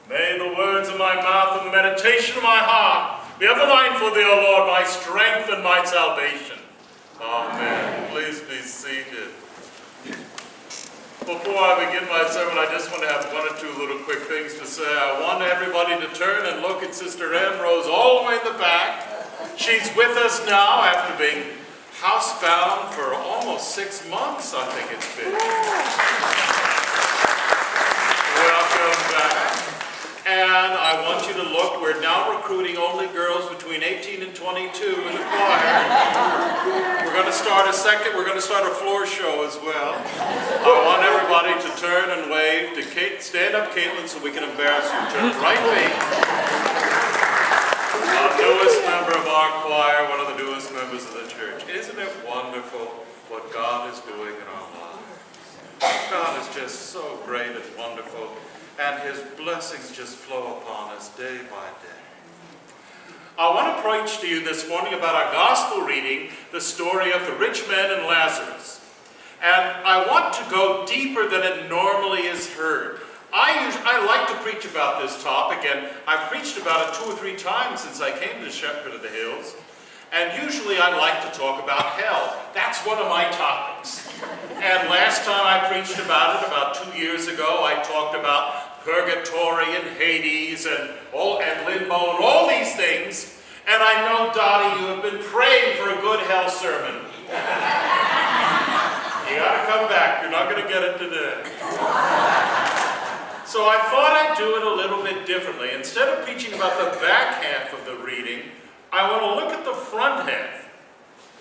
May the words of my mouth and the meditation of my heart be ever mindful of thee, O Lord, my strength and my salvation. Amen. Please be seated. Before I begin my sermon, I just want to have one or two little quick things to say. I want everybody to turn and look at Sister Ambrose all the way in the back. She's with us now after being housebound for almost 6 months, I think it's been. Welcome back. And I want you to look, we're now recruiting only girls between 18 and 22 in the choir. We're going to start a floor show as well. I want everybody to turn and wave to Kate. Stand up, Caitlin, so we can embarrass you. Turn right me. Our newest member of our choir, one of the newest members of the church. Isn't it wonderful what God is doing in our lives? God is just so great and wonderful. And his blessings just flow upon us day by day. I want to preach to you this morning about our gospel reading, the story of the rich man and Lazarus. And I want to go deeper than it normally is heard. I like to preach about this topic, and I've preached about it 2 or 3 times since I came to Shepherd of the Hills. And usually I like to talk about hell. That's one of my topics. And last time I preached about it, about 2 years ago, I talked about purgatory and Hades and limbo and all these things. And I know, Dottie, you have been praying for a good hell sermon. You gotta come back. You're not gonna get it today. So I thought I'd do it a little bit differently. Instead of preaching about the back half of the reading, I want to look at the front half,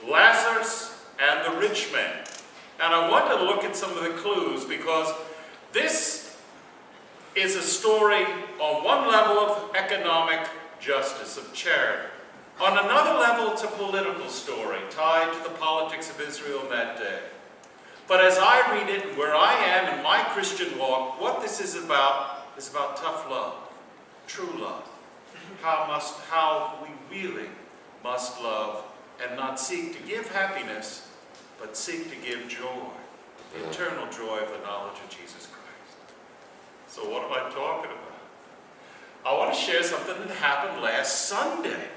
Lazarus and the rich man. And I want to look at some of the clues, because this is a story on one level of economic justice, of charity. On another level, it's a political story tied to the politics of Israel in that day. But as I read it, and where I am in my Christian walk, what this is about tough love, true love. How we really must love and not seek to give happiness, but seek to give joy, the eternal joy of the knowledge of Jesus Christ. So what am I talking about? I want to share something that happened last Sunday.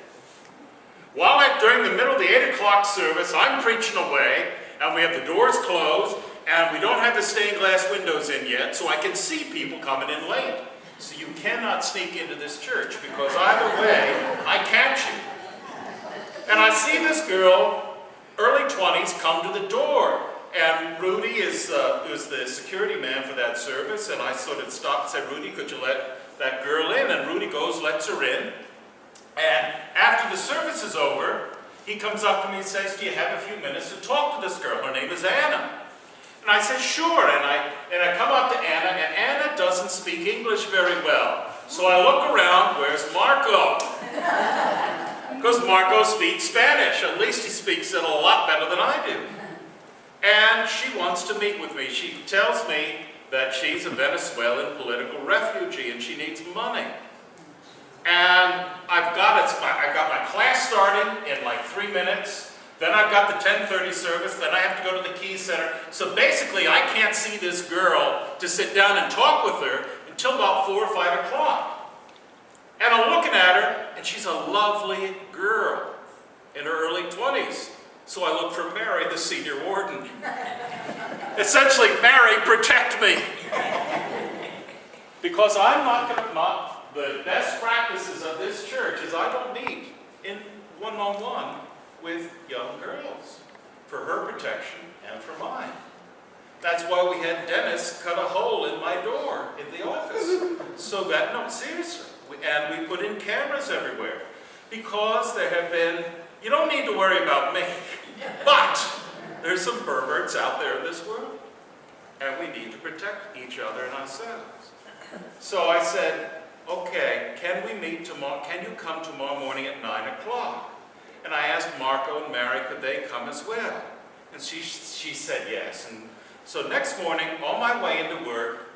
During the middle of the 8 o'clock service, I'm preaching away, and we have the doors closed, and we don't have the stained glass windows in yet, so I can see people coming in late. So you cannot sneak into this church, because either way, I catch you. And I see this girl, early 20s, come to the door. And Rudy is the security man for that service, and I sort of stopped and said, Rudy, could you let that girl in? And Rudy goes, lets her in. And after the service is over, he comes up to me and says, do you have a few minutes to talk to this girl? Her name is Anna. And I said, sure. And I come up to Anna, and Anna doesn't speak English very well. So I look around, where's Marco? Because Marco speaks Spanish. At least he speaks it a lot better than I do. And she wants to meet with me. She tells me that she's a Venezuelan political refugee and she needs money. And I've got my class starting in like 3 minutes. Then I've got the 10:30 service. Then I have to go to the Key Center. So basically, I can't see this girl to sit down and talk with her until about 4 or 5 o'clock. And I'm looking at her, and she's a lovely girl in her early 20s. So I look for Mary, the senior warden. Essentially, Mary, protect me. Because I'm not going to, the best practices of this church is I don't meet in one-on-one with young girls for her protection and for mine. That's why we had Dennis cut a hole in my door in the office. So that, no, seriously. And we put in cameras everywhere. Because there have been, you don't need to worry about me, but there's some perverts out there in this world. And we need to protect each other and ourselves. So I said, okay, can we meet tomorrow? Can you come tomorrow morning at 9 o'clock? And I asked Marco and Mary, could they come as well? And she said yes. And so next morning, on my way into work,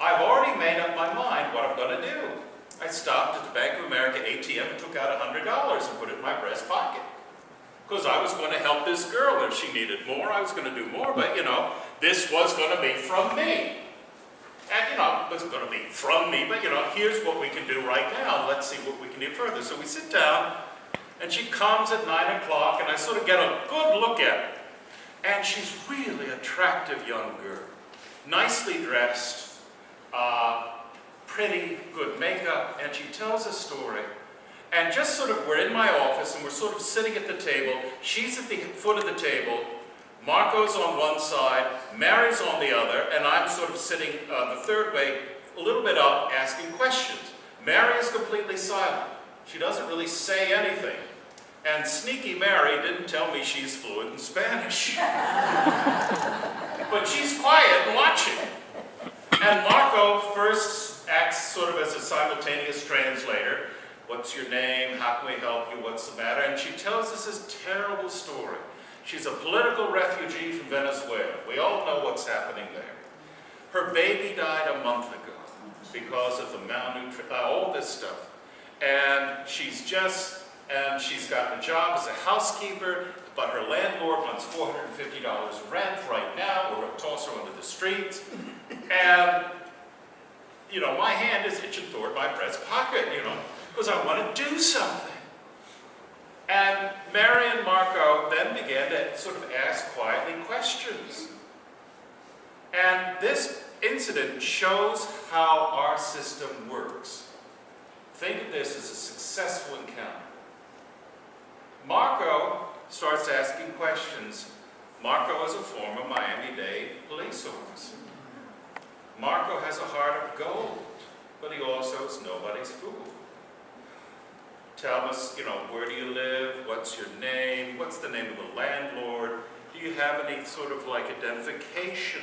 I've already made up my mind what I'm going to do. I stopped at the Bank of America ATM and took out $100 and put it in my breast pocket. Because I was going to help this girl. If she needed more, I was going to do more. But, you know, this was going to be from me. And, it wasn't going to be from me, but, here's what we can do right now. Let's see what we can do further. So we sit down, and she comes at 9 o'clock, and I sort of get a good look at her. And she's really attractive young girl. Nicely dressed, pretty, good makeup, and she tells a story. And just sort of, we're in my office, and we're sort of sitting at the table. She's at the foot of the table. Marco's on one side, Mary's on the other, and I'm sort of sitting the third way, a little bit up, asking questions. Mary is completely silent. She doesn't really say anything. And sneaky Mary didn't tell me she's fluent in Spanish. But she's quiet and watching. And Marco first acts sort of as a simultaneous translator. What's your name? How can we help you? What's the matter? And she tells us this terrible story. She's a political refugee from Venezuela. We all know what's happening there. Her baby died a month ago because of the malnutrition, all this stuff. And she's gotten a job as a housekeeper, but her landlord wants $450 rent right now. We're going to toss her onto the streets. And, my hand is itching toward my breast pocket, because I want to do something. And Mary and Marco then began to sort of ask quietly questions. And this incident shows how our system works. Think of this as a successful encounter. Marco starts asking questions. Marco is a former Miami-Dade police officer. Marco has a heart of gold, but he also is nobody's fool. Tell us, where do you live? What's your name? What's the name of the landlord? Do you have any sort of identification?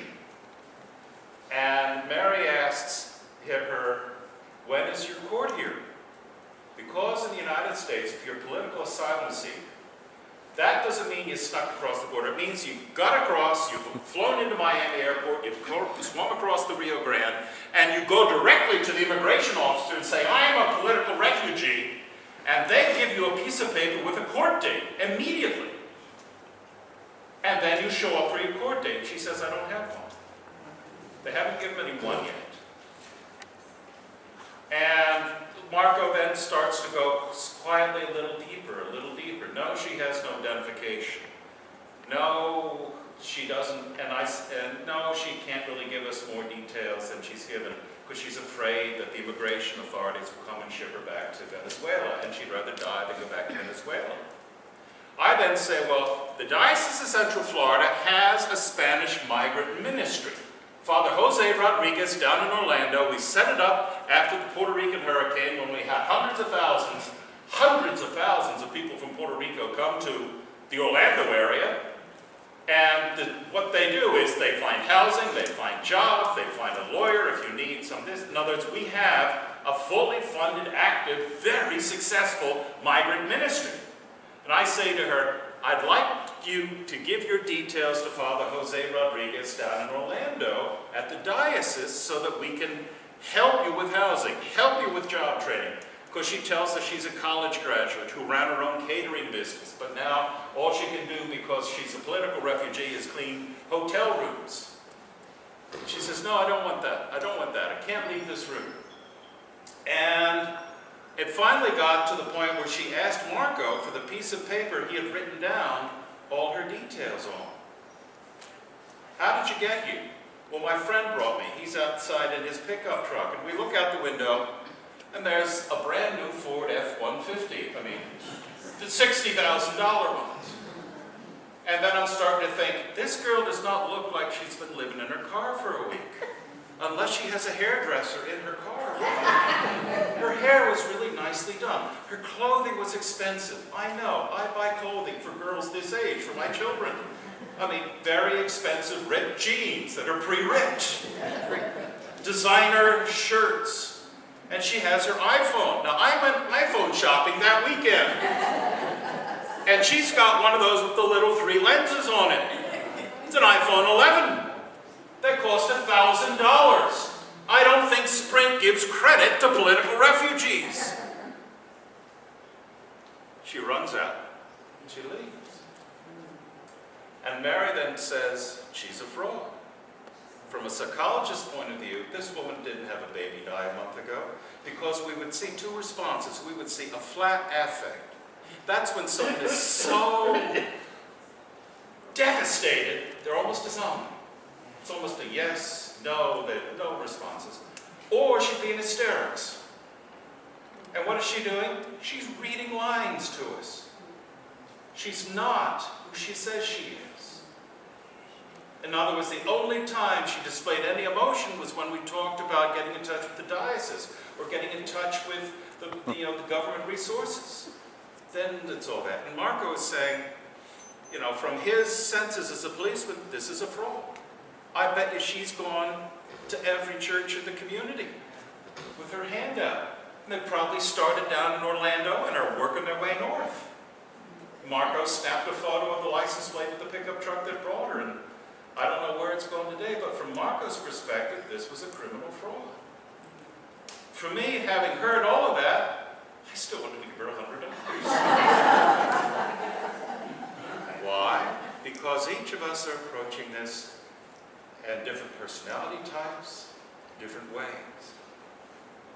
And Mary asks her, when is your court hearing? Because in the United States, if you're a political asylum seeker, that doesn't mean you snuck across the border. It means you've got across, you've flown into Miami Airport, you've swum across the Rio Grande, and you go directly to the immigration officer and say, I am a political refugee, and they give you a piece of paper with a court date immediately. And then you show up for your court date. She says, I don't have one. They haven't given me one yet. And Marco then starts to go quietly a little deeper, a little deeper. No, she has no identification. No, she doesn't, and no, she can't really give us more details than she's given, because she's afraid that the immigration authorities will come and ship her back to Venezuela, and she'd rather die than go back to Venezuela. I then say, well, the Diocese of Central Florida has a Spanish migrant ministry. Father Jose Rodriguez down in Orlando, we set it up after the Puerto Rican hurricane when we had hundreds of thousands of people from Puerto Rico come to the Orlando area. And what they do is they find housing, they find jobs, they find a lawyer if you need some of this. In other words, we have a fully funded, active, very successful migrant ministry. And I say to her, I'd like you to give your details to Father Jose Rodriguez down in Orlando at the diocese so that we can help you with housing, help you with job training. Because she tells us she's a college graduate who ran her own catering business, but now all she can do because she's a political refugee is clean hotel rooms. She says, no, I don't want that. I don't want that. I can't leave this room. And it finally got to the point where she asked Marco for the piece of paper he had written down all her details on. How did you get here? Well, my friend brought me. He's outside in his pickup truck, and we look out the window, and there's a brand new Ford F-150. I mean, the $60,000 ones. And then I'm starting to think, this girl does not look like she's been living in her car for a week. Unless she has a hairdresser in her car. Her hair was really nicely done. Her clothing was expensive. I know, I buy clothing for girls this age, for my children. I mean, very expensive ripped jeans that are pre-ripped. Designer shirts. And she has her iPhone. Now, I went iPhone shopping that weekend. And she's got one of those with the little 3 lenses on it. It's an iPhone 11. They cost $1,000. I don't think Sprint gives credit to political refugees. She runs out and she leaves. And Mary then says, she's a fraud. from a psychologist's point of view, this woman didn't have a baby die a month ago, because we would see two responses. We would see a flat affect. That's when someone is so devastated, they're almost a zombie. It's almost a yes, no, no responses. Or she'd be in hysterics. And what is she doing? She's reading lines to us. She's not who she says she is. In other words, the only time she displayed any emotion was when we talked about getting in touch with the diocese or getting in touch with the government resources. Then it's all that. And Marco is saying, from his senses as a policeman, this is a fraud. I bet you she's gone to every church in the community with her hand out. And they probably started down in Orlando and are working their way north. Marco snapped a photo of the license plate of the pickup truck that brought her, and I don't know where it's going today, but from Marco's perspective, this was a criminal fraud. For me, having heard all of that, I still wanted to give her $100. Why? Because each of us are approaching this in different personality types, different ways.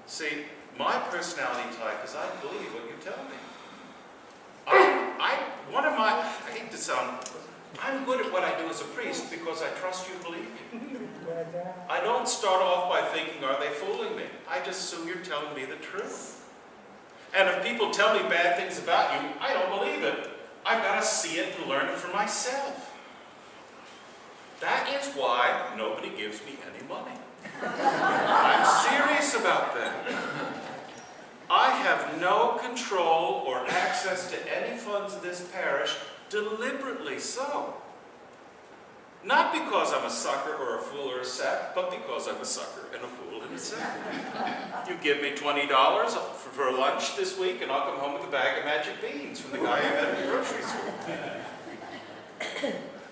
See, my personality type is I believe what you tell me. I hate to sound, I'm good at what I do as a priest because I trust you to believe me. I don't start off by thinking, are they fooling me? I just assume you're telling me the truth. And if people tell me bad things about you, I don't believe it. I've got to see it and learn it for myself. That is why nobody gives me any money. I'm serious about that. I have no control or access to any funds of this parish, deliberately so. Not because I'm a sucker or a fool or a sap, but because I'm a sucker and a fool and a sap. You give me $20 for lunch this week, and I'll come home with a bag of magic beans from the guy I met at the grocery store.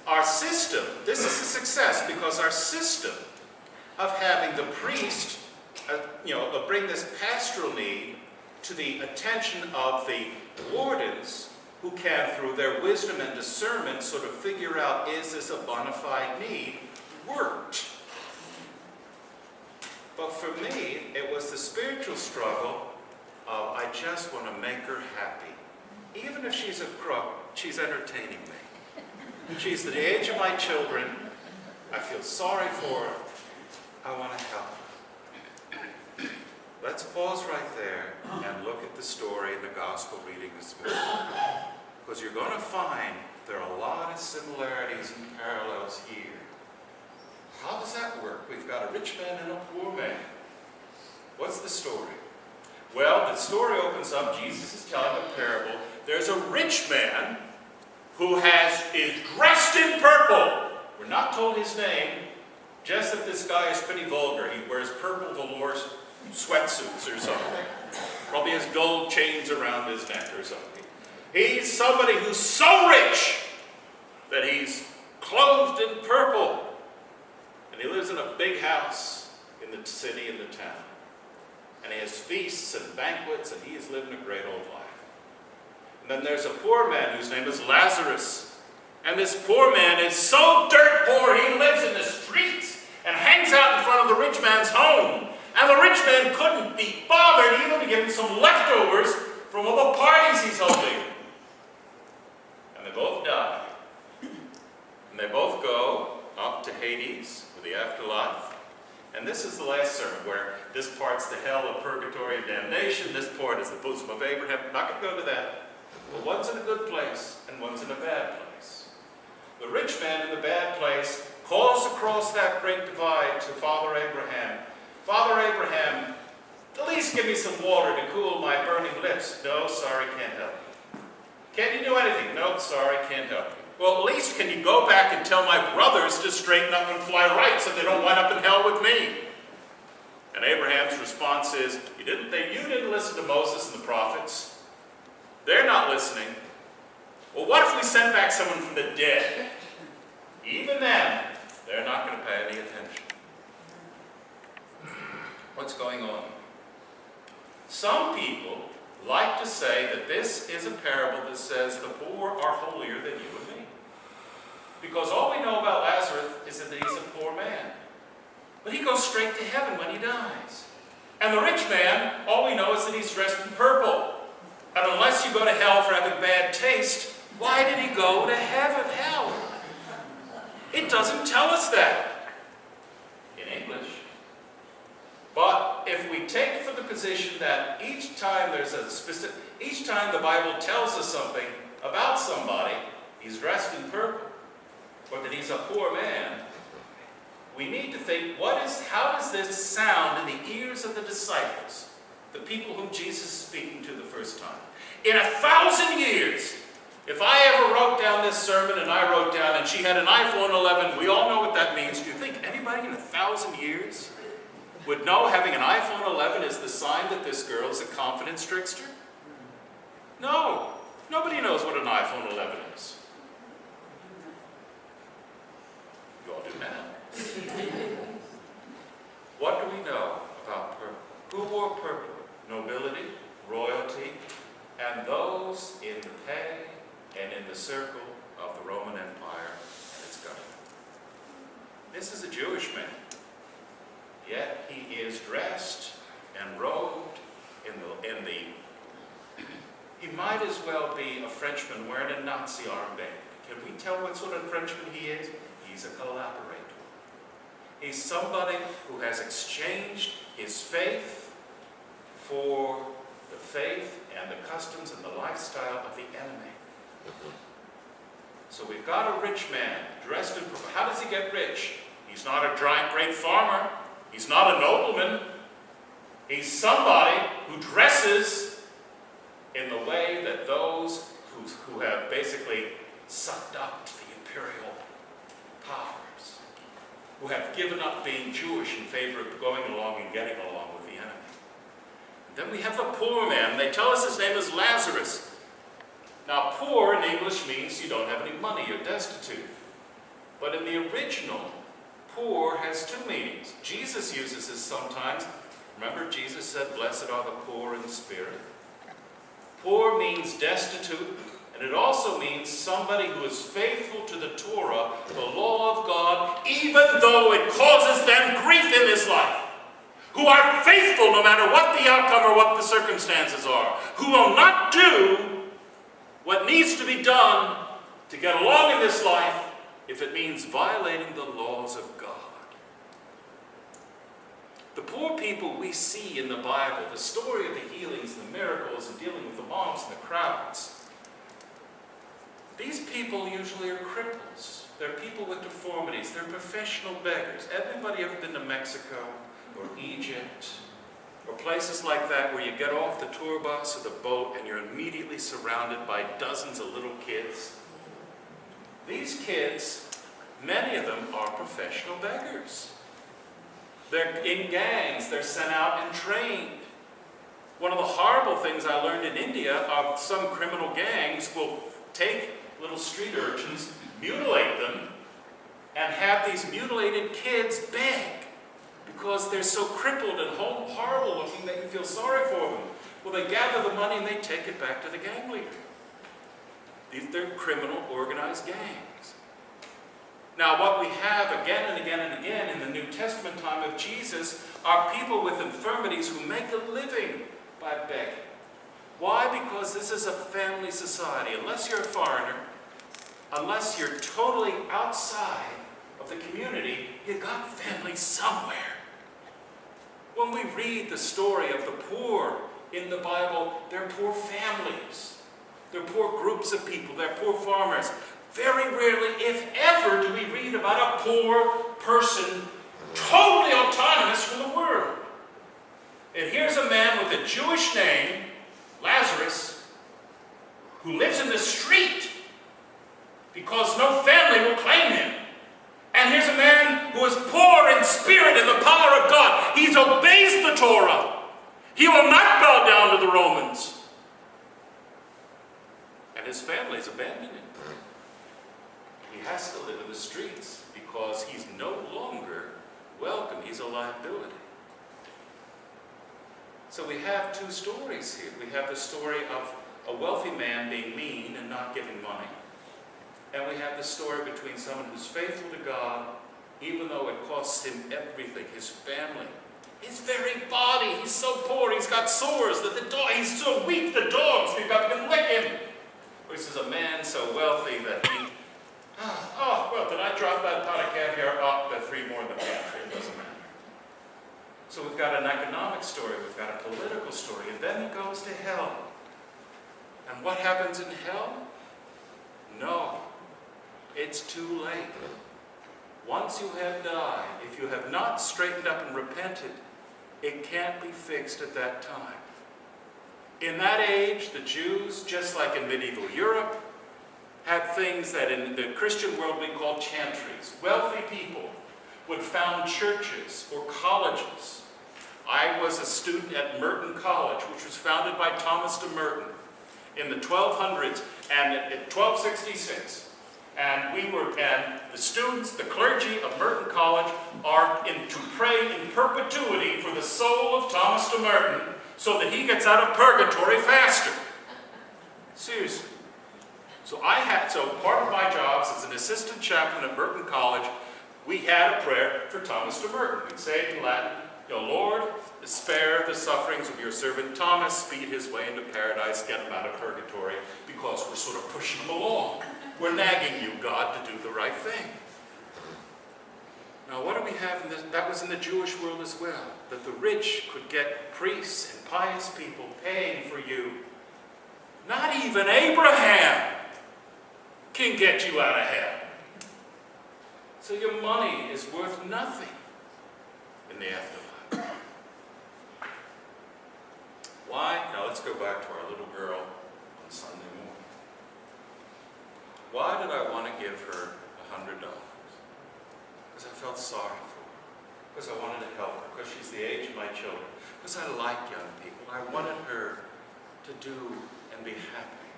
Our system, this is a success because our system of having the priest, bring this pastoral need to the attention of the wardens who can, through their wisdom and discernment, sort of figure out, is this a bona fide need, worked. But for me, it was the spiritual struggle of, I just want to make her happy. Even if she's a crook, she's entertaining me. She's the age of my children. I feel sorry for her. I want to help. Let's pause right there and look at the story in the gospel reading this morning. Because you're going to find there are a lot of similarities and parallels here. How does that work? We've got a rich man and a poor man. What's the story? Well, the story opens up, Jesus is telling a parable. There's a rich man who is dressed in purple. We're not told his name, just that this guy is pretty vulgar. He wears purple velour sweatsuits or something. Probably has gold chains around his neck or something. He's somebody who's so rich that he's clothed in purple. And he lives in a big house in the city, in the town. And he has feasts and banquets, and he is living a great old life. And then there's a poor man whose name is Lazarus. And this poor man is so dirt poor, he lives in the streets and hangs out in front of the rich man's home. And the rich man couldn't be bothered even to give him some leftovers from all the parties he's holding. And they both die. And they both go up to Hades, or the afterlife. And this is the last sermon, where this part's the hell of purgatory and damnation, this part is the bosom of Abraham. I'm not going to go to that. But one's in a good place, and one's in a bad place. The rich man in the bad place calls across that great divide to Father Abraham. Father Abraham, at least give me some water to cool my burning lips. No, sorry, can't help you. Can you do anything? No, sorry, can't help you. Well, at least can you go back and tell my brothers to straighten up and fly right so they don't wind up in hell with me? And Abraham's response is, you didn't listen to Moses and the prophets. They're not listening. Well, what if we sent back someone from the dead? Even then, they're not going to pay any attention. What's going on? Some people like to say that this is a parable that says the poor are holier than you and me. Because all we know about Lazarus is that he's a poor man. But he goes straight to heaven when he dies. And the rich man, all we know is that he's dressed in purple. And unless you go to hell for having bad taste, why did he go to heaven, hell? It doesn't tell us that in English. But if we take for the position that each time the Bible tells us something about somebody, he's dressed in purple, or that he's a poor man, we need to think, how does this sound in the ears of the disciples, the people whom Jesus is speaking to the first time? In 1,000 years, if I ever wrote down this sermon and I wrote down, and she had an iPhone 11, we all know what that means. Do you think anybody in 1,000 years would know having an iPhone 11 is the sign that this girl is a confidence trickster? No. Nobody knows what an iPhone 11 is. You all do now. What do we know about purple? Who wore purple? Nobility, royalty, and those in the pay and in the circle of the Roman Empire and its government. This is a Jewish man, yet he is dressed and robed he might as well be a Frenchman wearing a Nazi armband. Can we tell what sort of Frenchman he is? He's a collaborator. He's somebody who has exchanged his faith for the faith and the customs and the lifestyle of the enemy. So we've got a rich man dressed in purple. How does he get rich? He's not a great farmer. He's not a nobleman. He's somebody who dresses in the way that those who have basically sucked up to the imperial powers, who have given up being Jewish in favor of going along and getting along with the enemy. And then we have the poor man. They tell us his name is Lazarus. Now, poor in English means you don't have any money, you're destitute. But in the original, poor has two meanings. Jesus uses this sometimes. Remember, Jesus said, "Blessed are the poor in spirit." Poor means destitute, and it also means somebody who is faithful to the Torah, the law of God, even though it causes them grief in this life. Who are faithful no matter what the outcome or what the circumstances are. Who will not do what needs to be done to get along in this life if it means violating the laws of God. The poor people we see in the Bible, the story of the healings, the miracles, and dealing with the moms and the crowds, these people usually are cripples. They're people with deformities. They're professional beggars. Everybody ever been to Mexico or Egypt or places like that where you get off the tour bus or the boat and you're immediately surrounded by dozens of little kids? These kids, many of them are professional beggars. They're in gangs. They're sent out and trained. One of the horrible things I learned in India are some criminal gangs will take little street urchins, mutilate them, and have these mutilated kids beg because they're so crippled and horrible looking that you feel sorry for them. Well, they gather the money and they take it back to the gang leader. They're criminal organized gangs. Now, what we have again and again and again in the New Testament time of Jesus are people with infirmities who make a living by begging. Why? Because this is a family society. Unless you're a foreigner, unless you're totally outside of the community, you got family somewhere. When we read the story of the poor in the Bible, they're poor families. They're poor groups of people. They're poor farmers. Very rarely, if ever, do we read about a poor person totally autonomous from the world. And here's a man with a Jewish name, Lazarus, who lives in the street because no family will claim him. And here's a man who is poor in spirit in the power of God. He obeys the Torah. He will not bow down to the Romans. And his family's abandoned him. He has to live in the streets because he's no longer welcome. He's a liability. So we have two stories here. We have the story of a wealthy man being mean and not giving money. And we have the story between someone who's faithful to God even though it costs him everything, his family, his very body. He's so poor, he's got sores, that he's so weak, the dogs can lick him. This is a man so wealthy that he, oh, well, did I drop that pot of caviar? Oh, there are 3 more in the pantry, it doesn't matter. So we've got an economic story, we've got a political story, and then he goes to hell. And what happens in hell? No, it's too late. Once you have died, if you have not straightened up and repented, it can't be fixed at that time. In that age, the Jews, just like in medieval Europe, had things that in the Christian world we call chantries. Wealthy people would found churches or colleges. I was a student at Merton College, which was founded by Thomas de Merton in the 1200s and in 1266. And the students, the clergy of Merton College, are to pray in perpetuity for the soul of Thomas de Merton so that he gets out of purgatory faster. Seriously. So part of my jobs as an assistant chaplain at Merton College, we had a prayer for Thomas de Merton. We'd say it in Latin, Lord, spare the sufferings of your servant Thomas, speed his way into paradise, get him out of purgatory, because we're sort of pushing him along. We're nagging you, God, to do the right thing. Now, what do we have in this? That was in the Jewish world as well, that the rich could get priests and pious people paying for you. Not even Abraham can get you out of hell. So your money is worth nothing in the afterlife. Why? Now let's go back to our little girl on Sunday morning. Why did I want to give her $100? Because I felt sorry for her. Because I wanted to help her. Because she's the age of my children. Because I like young people. I wanted her to do and be happy.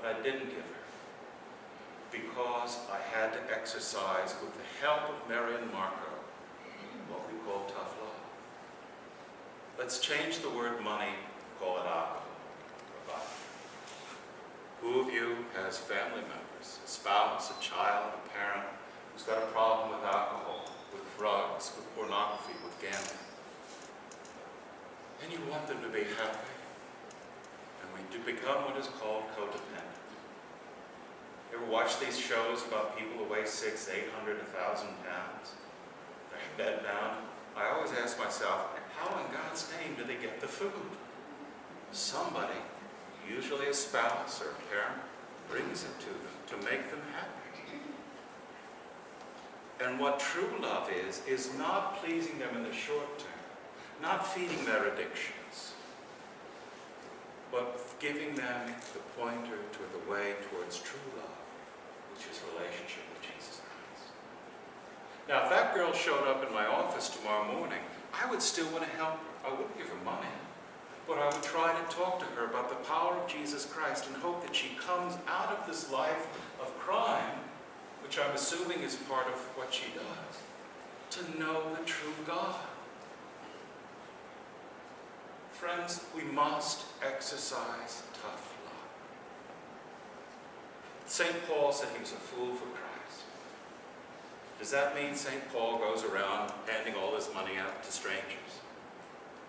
But I didn't give her. Because I had to exercise, with the help of Mary and Marco, what we call tough love. Let's change the word money, call it alcohol. Who of you has family members, a spouse, a child, a parent, who's got a problem with alcohol, with drugs, with pornography, with gambling? And you want them to be happy. And we do become what is called codependent. You ever watch these shows about people who weigh 600, 800, 1,000 pounds? They're bedbound. I always ask myself, how in God's name do they get the food? Somebody, usually a spouse or a parent, brings it to them to make them happy. And what true love is not pleasing them in the short term, not feeding their addictions, but giving them the pointer to the way towards true love, which is relationship with Jesus Christ. Now, if that girl showed up in my office tomorrow morning, I would still want to help her. I wouldn't give her money. But I would try to talk to her about the power of Jesus Christ and hope that she comes out of this life of crime, which I'm assuming is part of what she does, to know the true God. Friends, we must exercise tough love. St. Paul said he was a fool for Christ. Does that mean St. Paul goes around handing all this money out to strangers?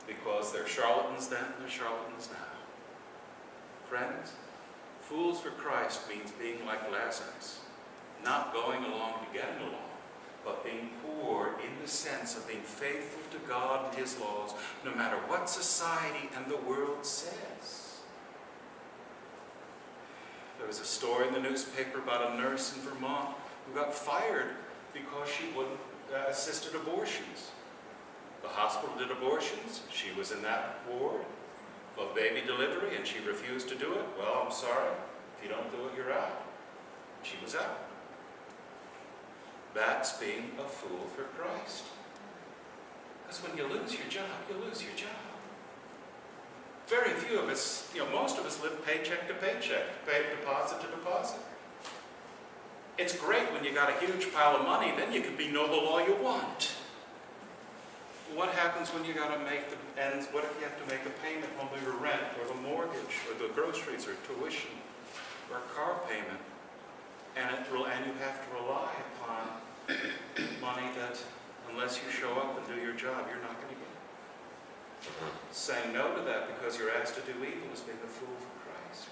Because they're charlatans then, they're charlatans now. Friends, fools for Christ means being like Lazarus, not going along to getting along, but being poor in the sense of being faithful to God and His laws, no matter what society and the world says. There was a story in the newspaper about a nurse in Vermont who got fired because she wouldn't assisted abortions. The hospital did abortions. She was in that ward of baby delivery and she refused to do it. Well, I'm sorry. If you don't do it, you're out. She was out. That's being a fool for Christ. Because when you lose your job, you lose your job. Very few of us, most of us live paycheck to paycheck, pay deposit to deposit. It's great when you got a huge pile of money, then you can be know the law you want. What happens when you got to make the ends? What if you have to make a payment on your rent or the mortgage or the groceries or tuition or a car payment? And you have to rely upon Money that, unless you show up and do your job, you're not going to get. Saying no to that because you're asked to do evil is being a fool for Christ.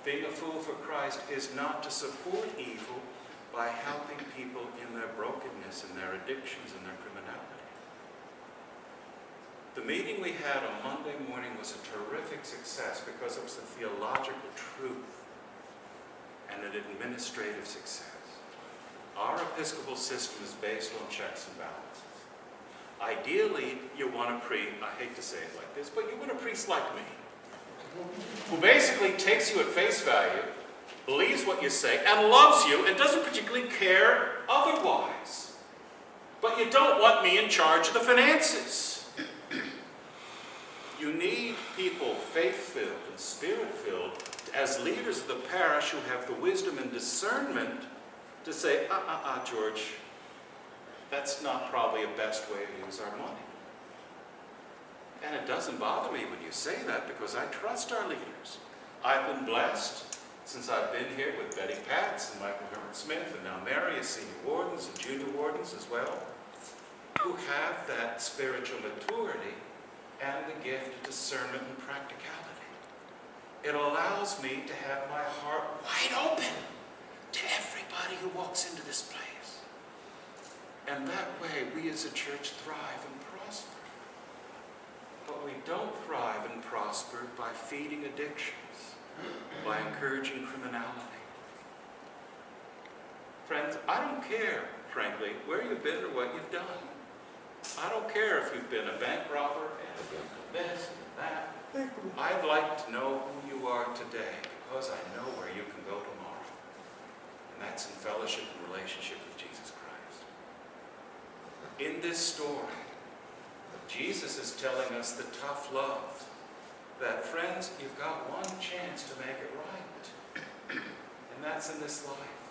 Being a fool for Christ is not to support evil by helping people in their brokenness and their addictions and their criminality. The meeting we had on Monday morning was a terrific success because it was a theological truth and an administrative success. Our Episcopal system is based on checks and balances. Ideally, you want a priest, I hate to say it like this, but you want a priest like me, who basically takes you at face value, believes what you say, and loves you, and doesn't particularly care otherwise. But you don't want me in charge of the finances. You need people faith-filled and spirit-filled as leaders of the parish who have the wisdom and discernment to say, George, that's not probably a best way to use our money. And it doesn't bother me when you say that because I trust our leaders. I've been blessed since I've been here with Betty Patz and Michael Herbert Smith and now Mary as senior wardens and junior wardens as well, who have that spiritual maturity and the gift of discernment and practicality. It allows me to have my heart wide open to everybody who walks into this place. And that way, we as a church thrive and prosper. But we don't thrive and prosper by feeding addictions, by encouraging criminality. Friends, I don't care, frankly, where you've been or what you've done. I don't care if you've been a bank robber and if you've done this and that. I'd like to know who you are today because I know where you can go tomorrow. And that's in fellowship and relationship with Jesus Christ. In this story, Jesus is telling us the tough love that, friends, you've got one chance to make it right. And that's in this life.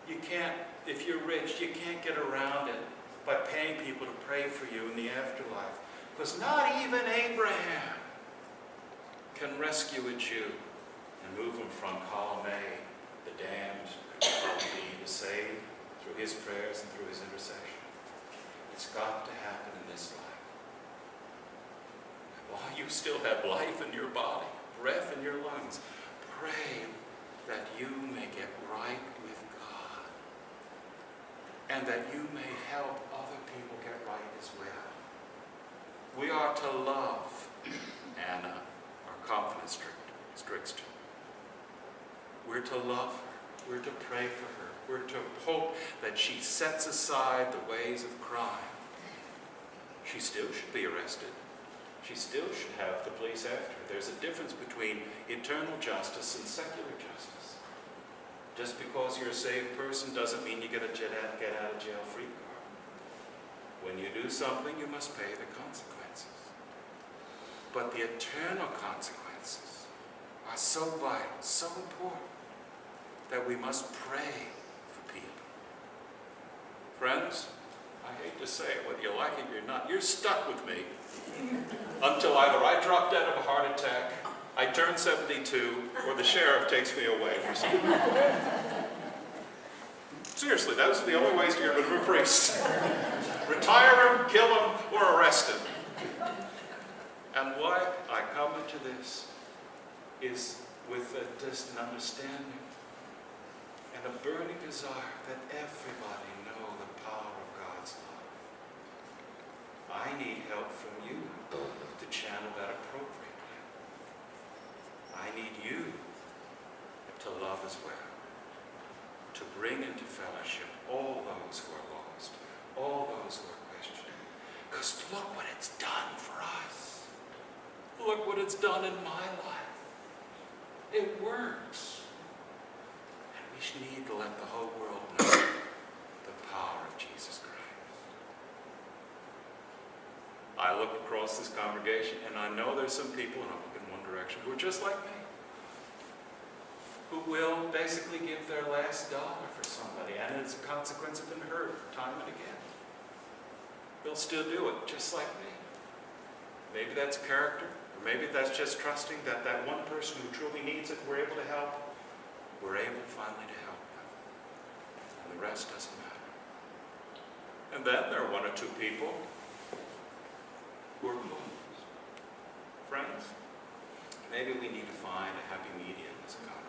You can't, if you're rich, you can't get around it by paying people to pray for you in the afterlife. Because not even Abraham can rescue a Jew and move him from column A, the damned, to column B, the saved, through his prayers and through his intercession. It's got to happen in this life. While you still have life in your body, breath in your lungs, pray that you may get right with God and that you may help other people get right as well. We are to love Anna, our confidence strict. We're to love her. We're to pray for her. We're to hope that she sets aside the ways of crime. She still should be arrested. She still should have the police after her. There's a difference between eternal justice and secular justice. Just because you're a saved person doesn't mean you get a get out of jail free card. When you do something, you must pay the consequences. But the eternal consequences are so vital, so important, that we must pray for people. Friends, I hate to say it, whether you like it or not, you're stuck with me until either I drop dead of a heart attack, I turn 72, or the sheriff takes me away for some reason. Seriously, those are the only ways to get rid of a priest. Retire him, kill him, or arrest him. And why I come into this is with just an understanding and a burning desire that everybody know the power of God's love. I need help from you to channel that appropriately. I need you to love as well, to bring into fellowship all those who are lost, all those who are questioning. Because look what it's done for us. Look what it's done in my life. It works. And we need to let the whole world know the power of Jesus Christ. I look across this congregation and I know there's some people, and I'll look in one direction, who are just like me, who will basically give their last dollar for somebody, and it's a consequence of being hurt time and again. They'll still do it just like me. Maybe that's character, or maybe that's just trusting that that one person who truly needs it, we're able to help, we're able finally to help them. And the rest doesn't matter. And then there are one or two people who are close. Friends, maybe we need to find a happy medium as a congregation.